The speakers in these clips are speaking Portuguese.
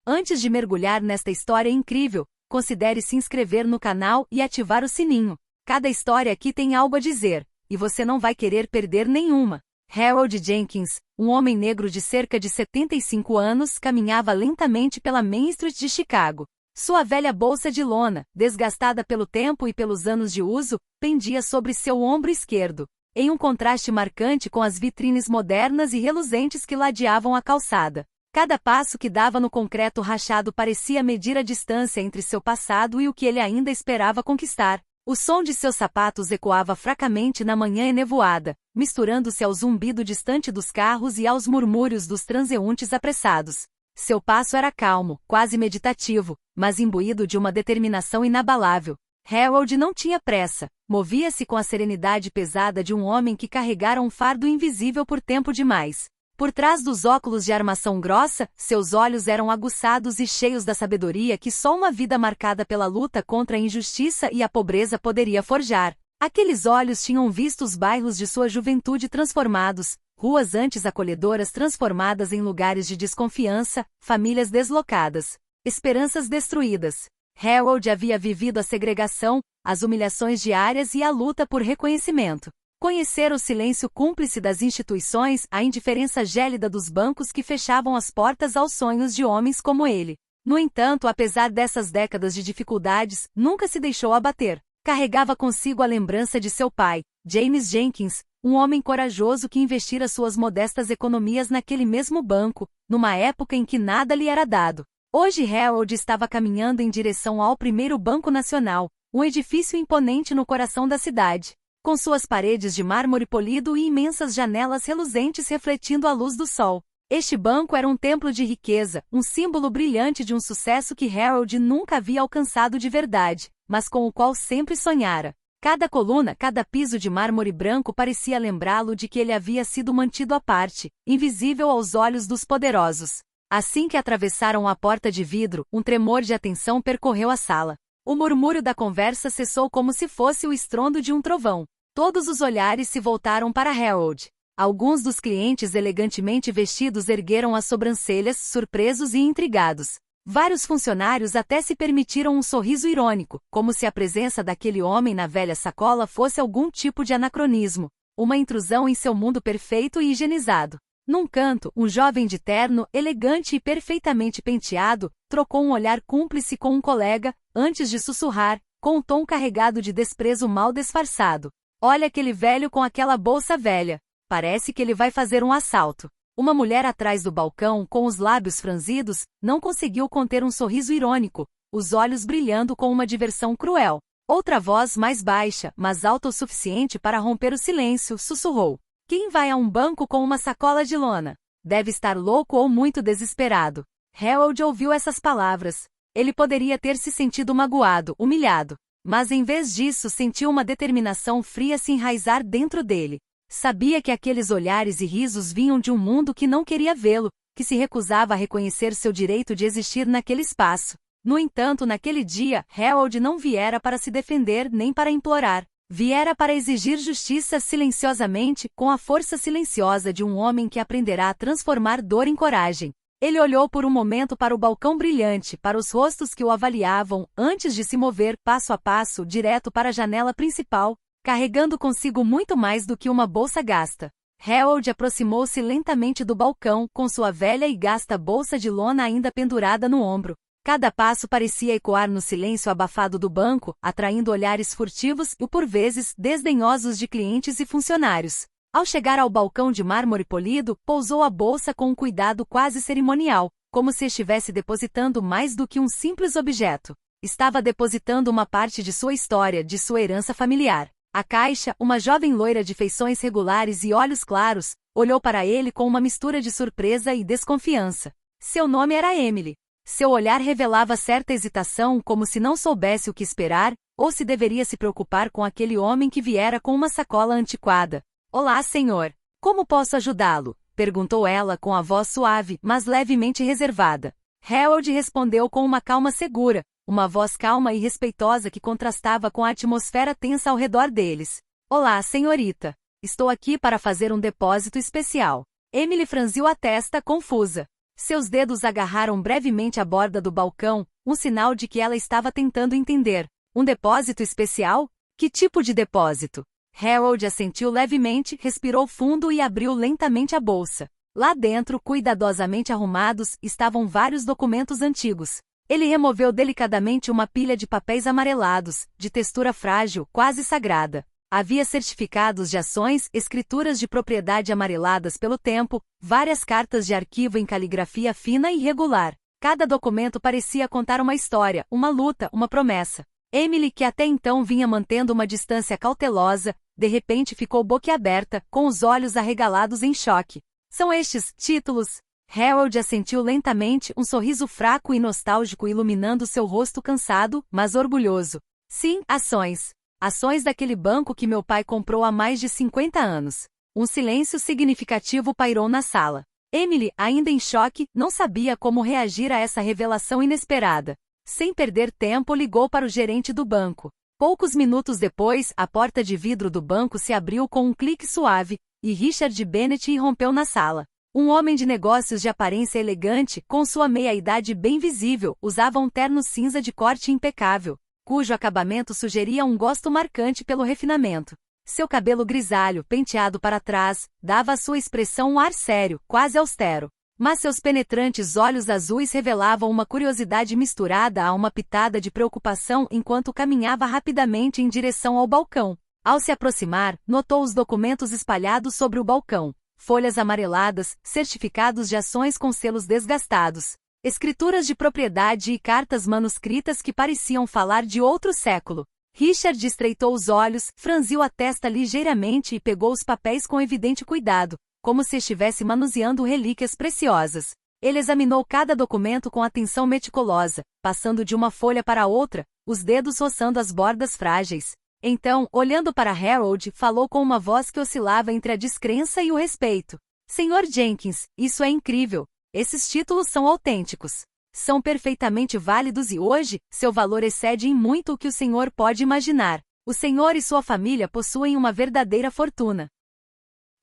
Antes de mergulhar nesta história incrível, considere se inscrever no canal e ativar o sininho. Cada história aqui tem algo a dizer, e você não vai querer perder nenhuma. Harold Jenkins, um homem negro de cerca de 75 anos, caminhava lentamente pela Main Street de Chicago. Sua velha bolsa de lona, desgastada pelo tempo e pelos anos de uso, pendia sobre seu ombro esquerdo, em um contraste marcante com as vitrines modernas e reluzentes que ladeavam a calçada. Cada passo que dava no concreto rachado parecia medir a distância entre seu passado e o que ele ainda esperava conquistar. O som de seus sapatos ecoava fracamente na manhã enevoada, misturando-se ao zumbido distante dos carros e aos murmúrios dos transeuntes apressados. Seu passo era calmo, quase meditativo, mas imbuído de uma determinação inabalável. Harold não tinha pressa, movia-se com a serenidade pesada de um homem que carregara um fardo invisível por tempo demais. Por trás dos óculos de armação grossa, seus olhos eram aguçados e cheios da sabedoria que só uma vida marcada pela luta contra a injustiça e a pobreza poderia forjar. Aqueles olhos tinham visto os bairros de sua juventude transformados, ruas antes acolhedoras transformadas em lugares de desconfiança, famílias deslocadas, esperanças destruídas. Harold havia vivido a segregação, as humilhações diárias e a luta por reconhecimento. Conhecer o silêncio cúmplice das instituições, a indiferença gélida dos bancos que fechavam as portas aos sonhos de homens como ele. No entanto, apesar dessas décadas de dificuldades, nunca se deixou abater. Carregava consigo a lembrança de seu pai, James Jenkins, um homem corajoso que investira suas modestas economias naquele mesmo banco, numa época em que nada lhe era dado. Hoje Harold estava caminhando em direção ao primeiro Banco Nacional, um edifício imponente no coração da cidade, com suas paredes de mármore polido e imensas janelas reluzentes refletindo a luz do sol. Este banco era um templo de riqueza, um símbolo brilhante de um sucesso que Harold nunca havia alcançado de verdade, mas com o qual sempre sonhara. Cada coluna, cada piso de mármore branco parecia lembrá-lo de que ele havia sido mantido à parte, invisível aos olhos dos poderosos. Assim que atravessaram a porta de vidro, um tremor de atenção percorreu a sala. O murmúrio da conversa cessou como se fosse o estrondo de um trovão. Todos os olhares se voltaram para Harold. Alguns dos clientes elegantemente vestidos ergueram as sobrancelhas, surpresos e intrigados. Vários funcionários até se permitiram um sorriso irônico, como se a presença daquele homem na velha sacola fosse algum tipo de anacronismo, uma intrusão em seu mundo perfeito e higienizado. Num canto, um jovem de terno, elegante e perfeitamente penteado, trocou um olhar cúmplice com um colega, antes de sussurrar, com um tom carregado de desprezo mal disfarçado. Olha aquele velho com aquela bolsa velha. Parece que ele vai fazer um assalto. Uma mulher atrás do balcão, com os lábios franzidos, não conseguiu conter um sorriso irônico, os olhos brilhando com uma diversão cruel. Outra voz mais baixa, mas alta o suficiente para romper o silêncio, sussurrou. Quem vai a um banco com uma sacola de lona? Deve estar louco ou muito desesperado. Harold ouviu essas palavras. Ele poderia ter se sentido magoado, humilhado. Mas em vez disso sentiu uma determinação fria se enraizar dentro dele. Sabia que aqueles olhares e risos vinham de um mundo que não queria vê-lo, que se recusava a reconhecer seu direito de existir naquele espaço. No entanto, naquele dia, Harold não viera para se defender nem para implorar. Viera para exigir justiça silenciosamente, com a força silenciosa de um homem que aprenderá a transformar dor em coragem. Ele olhou por um momento para o balcão brilhante, para os rostos que o avaliavam, antes de se mover, passo a passo, direto para a janela principal, carregando consigo muito mais do que uma bolsa gasta. Harold aproximou-se lentamente do balcão, com sua velha e gasta bolsa de lona ainda pendurada no ombro. Cada passo parecia ecoar no silêncio abafado do banco, atraindo olhares furtivos e, por vezes, desdenhosos de clientes e funcionários. Ao chegar ao balcão de mármore polido, pousou a bolsa com um cuidado quase cerimonial, como se estivesse depositando mais do que um simples objeto. Estava depositando uma parte de sua história, de sua herança familiar. A caixa, uma jovem loira de feições regulares e olhos claros, olhou para ele com uma mistura de surpresa e desconfiança. Seu nome era Emily. Seu olhar revelava certa hesitação, como se não soubesse o que esperar, ou se deveria se preocupar com aquele homem que viera com uma sacola antiquada. Olá, senhor. Como posso ajudá-lo? Perguntou ela com a voz suave, mas levemente reservada. Harold respondeu com uma calma segura, uma voz calma e respeitosa que contrastava com a atmosfera tensa ao redor deles. Olá, senhorita. Estou aqui para fazer um depósito especial. Emily franziu a testa, confusa. Seus dedos agarraram brevemente a borda do balcão, um sinal de que ela estava tentando entender. Um depósito especial? Que tipo de depósito? Harold assentiu levemente, respirou fundo e abriu lentamente a bolsa. Lá dentro, cuidadosamente arrumados, estavam vários documentos antigos. Ele removeu delicadamente uma pilha de papéis amarelados, de textura frágil, quase sagrada. Havia certificados de ações, escrituras de propriedade amareladas pelo tempo, várias cartas de arquivo em caligrafia fina e regular. Cada documento parecia contar uma história, uma luta, uma promessa. Emily, que até então vinha mantendo uma distância cautelosa, de repente ficou boquiaberta, com os olhos arregalados em choque. São estes títulos? Harold assentiu lentamente, um sorriso fraco e nostálgico iluminando seu rosto cansado, mas orgulhoso. Sim, ações. Ações daquele banco que meu pai comprou há mais de 50 anos. Um silêncio significativo pairou na sala. Emily, ainda em choque, não sabia como reagir a essa revelação inesperada. Sem perder tempo, ligou para o gerente do banco. Poucos minutos depois, a porta de vidro do banco se abriu com um clique suave, e Richard Bennett irrompeu na sala. Um homem de negócios de aparência elegante, com sua meia-idade bem visível, usava um terno cinza de corte impecável, cujo acabamento sugeria um gosto marcante pelo refinamento. Seu cabelo grisalho, penteado para trás, dava à sua expressão um ar sério, quase austero. Mas seus penetrantes olhos azuis revelavam uma curiosidade misturada a uma pitada de preocupação enquanto caminhava rapidamente em direção ao balcão. Ao se aproximar, notou os documentos espalhados sobre o balcão. Folhas amareladas, certificados de ações com selos desgastados, escrituras de propriedade e cartas manuscritas que pareciam falar de outro século. Richard estreitou os olhos, franziu a testa ligeiramente e pegou os papéis com evidente cuidado, como se estivesse manuseando relíquias preciosas. Ele examinou cada documento com atenção meticulosa, passando de uma folha para outra, os dedos roçando as bordas frágeis. Então, olhando para Harold, falou com uma voz que oscilava entre a descrença e o respeito. Sr. Jenkins, isso é incrível. Esses títulos são autênticos. São perfeitamente válidos e hoje, seu valor excede em muito o que o senhor pode imaginar. O senhor e sua família possuem uma verdadeira fortuna.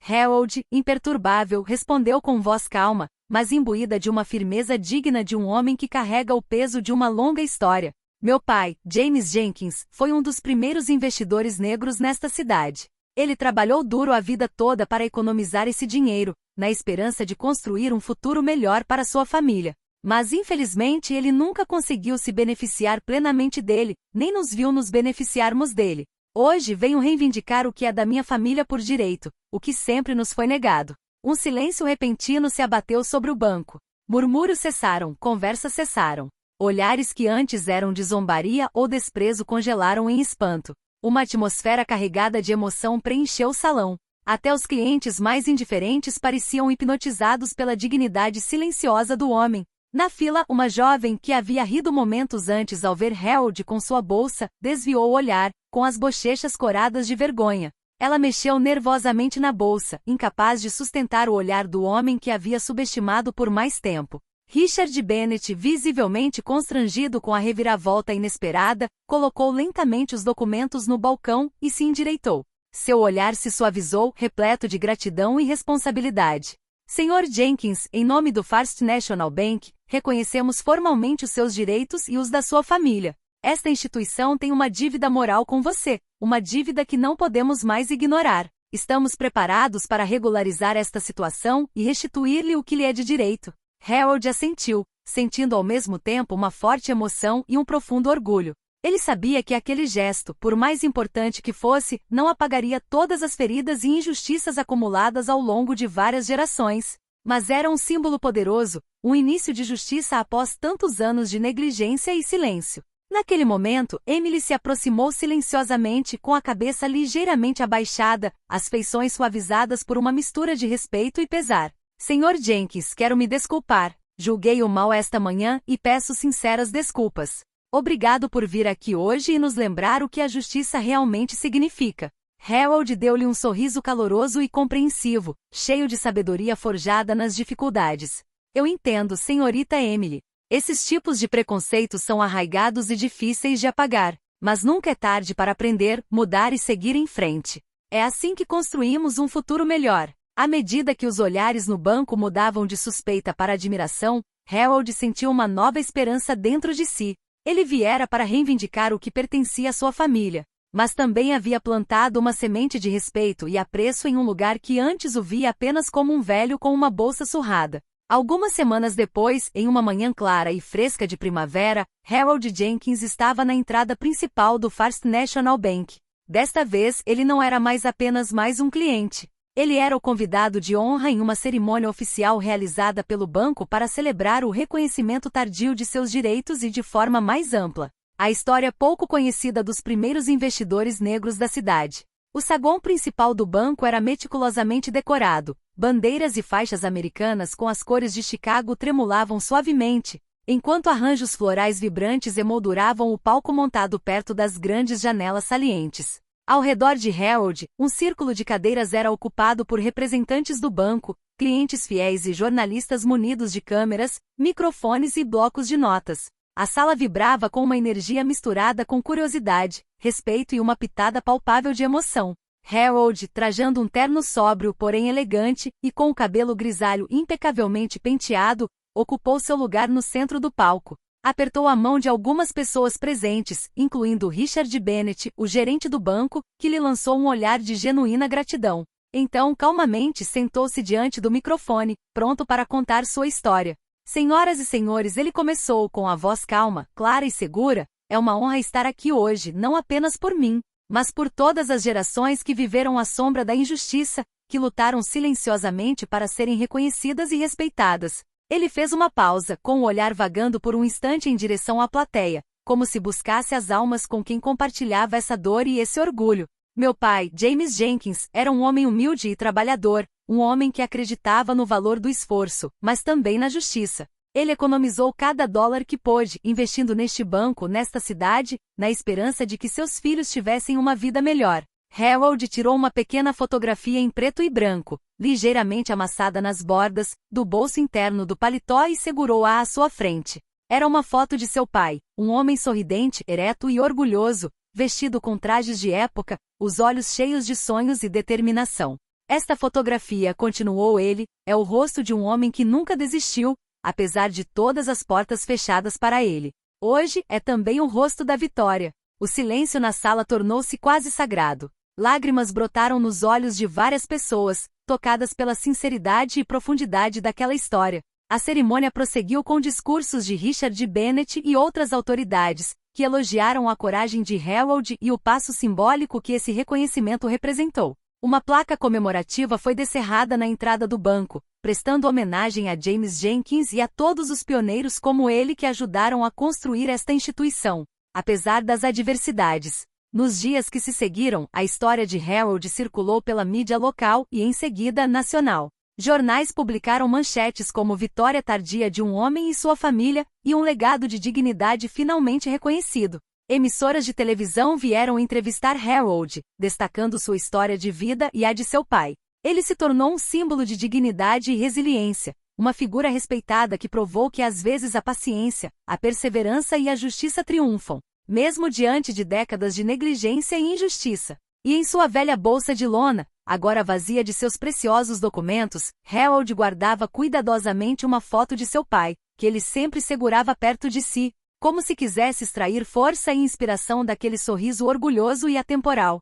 Harold, imperturbável, respondeu com voz calma, mas imbuída de uma firmeza digna de um homem que carrega o peso de uma longa história. Meu pai, James Jenkins, foi um dos primeiros investidores negros nesta cidade. Ele trabalhou duro a vida toda para economizar esse dinheiro, na esperança de construir um futuro melhor para sua família. Mas infelizmente ele nunca conseguiu se beneficiar plenamente dele, nem nos viu nos beneficiarmos dele. Hoje venho reivindicar o que é da minha família por direito, o que sempre nos foi negado. Um silêncio repentino se abateu sobre o banco. Murmúrios cessaram, conversas cessaram. Olhares que antes eram de zombaria ou desprezo congelaram em espanto. Uma atmosfera carregada de emoção preencheu o salão. Até os clientes mais indiferentes pareciam hipnotizados pela dignidade silenciosa do homem. Na fila, uma jovem que havia rido momentos antes ao ver Harold com sua bolsa, desviou o olhar, com as bochechas coradas de vergonha. Ela mexeu nervosamente na bolsa, incapaz de sustentar o olhar do homem que havia subestimado por mais tempo. Richard Bennett, visivelmente constrangido com a reviravolta inesperada, colocou lentamente os documentos no balcão e se endireitou. Seu olhar se suavizou, repleto de gratidão e responsabilidade. Sr. Jenkins, em nome do First National Bank, reconhecemos formalmente os seus direitos e os da sua família. Esta instituição tem uma dívida moral com você, uma dívida que não podemos mais ignorar. Estamos preparados para regularizar esta situação e restituir-lhe o que lhe é de direito. Harold assentiu, sentindo ao mesmo tempo uma forte emoção e um profundo orgulho. Ele sabia que aquele gesto, por mais importante que fosse, não apagaria todas as feridas e injustiças acumuladas ao longo de várias gerações. Mas era um símbolo poderoso, um início de justiça após tantos anos de negligência e silêncio. Naquele momento, Emily se aproximou silenciosamente, com a cabeça ligeiramente abaixada, as feições suavizadas por uma mistura de respeito e pesar. Sr. Jenkins, quero me desculpar. Julguei-o mal esta manhã e peço sinceras desculpas. Obrigado por vir aqui hoje e nos lembrar o que a justiça realmente significa. Harold deu-lhe um sorriso caloroso e compreensivo, cheio de sabedoria forjada nas dificuldades. Eu entendo, senhorita Emily. Esses tipos de preconceitos são arraigados e difíceis de apagar, mas nunca é tarde para aprender, mudar e seguir em frente. É assim que construímos um futuro melhor. À medida que os olhares no banco mudavam de suspeita para admiração, Harold sentiu uma nova esperança dentro de si. Ele viera para reivindicar o que pertencia à sua família, mas também havia plantado uma semente de respeito e apreço em um lugar que antes o via apenas como um velho com uma bolsa surrada. Algumas semanas depois, em uma manhã clara e fresca de primavera, Harold Jenkins estava na entrada principal do First National Bank. Desta vez, ele não era mais apenas mais um cliente. Ele era o convidado de honra em uma cerimônia oficial realizada pelo banco para celebrar o reconhecimento tardio de seus direitos e de forma mais ampla. A história pouco conhecida dos primeiros investidores negros da cidade. O saguão principal do banco era meticulosamente decorado. Bandeiras e faixas americanas com as cores de Chicago tremulavam suavemente, enquanto arranjos florais vibrantes emolduravam o palco montado perto das grandes janelas salientes. Ao redor de Harold, um círculo de cadeiras era ocupado por representantes do banco, clientes fiéis e jornalistas munidos de câmeras, microfones e blocos de notas. A sala vibrava com uma energia misturada com curiosidade, respeito e uma pitada palpável de emoção. Harold, trajando um terno sóbrio porém elegante, e com o cabelo grisalho impecavelmente penteado, ocupou seu lugar no centro do palco. Apertou a mão de algumas pessoas presentes, incluindo Richard Bennett, o gerente do banco, que lhe lançou um olhar de genuína gratidão. Então, calmamente, sentou-se diante do microfone, pronto para contar sua história. Senhoras e senhores, ele começou com a voz calma, clara e segura. É uma honra estar aqui hoje, não apenas por mim, mas por todas as gerações que viveram à sombra da injustiça, que lutaram silenciosamente para serem reconhecidas e respeitadas. Ele fez uma pausa, com o olhar vagando por um instante em direção à plateia, como se buscasse as almas com quem compartilhava essa dor e esse orgulho. Meu pai, James Jenkins, era um homem humilde e trabalhador, um homem que acreditava no valor do esforço, mas também na justiça. Ele economizou cada dólar que pôde, investindo neste banco, nesta cidade, na esperança de que seus filhos tivessem uma vida melhor. Harold tirou uma pequena fotografia em preto e branco, ligeiramente amassada nas bordas, do bolso interno do paletó e segurou-a à sua frente. Era uma foto de seu pai, um homem sorridente, ereto e orgulhoso, vestido com trajes de época, os olhos cheios de sonhos e determinação. Esta fotografia, continuou ele, é o rosto de um homem que nunca desistiu, apesar de todas as portas fechadas para ele. Hoje, é também o rosto da vitória. O silêncio na sala tornou-se quase sagrado. Lágrimas brotaram nos olhos de várias pessoas, tocadas pela sinceridade e profundidade daquela história. A cerimônia prosseguiu com discursos de Richard Bennett e outras autoridades, que elogiaram a coragem de Harold e o passo simbólico que esse reconhecimento representou. Uma placa comemorativa foi descerrada na entrada do banco, prestando homenagem a James Jenkins e a todos os pioneiros como ele que ajudaram a construir esta instituição, apesar das adversidades. Nos dias que se seguiram, a história de Harold circulou pela mídia local e, em seguida, nacional. Jornais publicaram manchetes como vitória tardia de um homem e sua família, e um legado de dignidade finalmente reconhecido. Emissoras de televisão vieram entrevistar Harold, destacando sua história de vida e a de seu pai. Ele se tornou um símbolo de dignidade e resiliência, uma figura respeitada que provou que às vezes a paciência, a perseverança e a justiça triunfam, mesmo diante de décadas de negligência e injustiça. E em sua velha bolsa de lona, agora vazia de seus preciosos documentos, Harold guardava cuidadosamente uma foto de seu pai, que ele sempre segurava perto de si, como se quisesse extrair força e inspiração daquele sorriso orgulhoso e atemporal.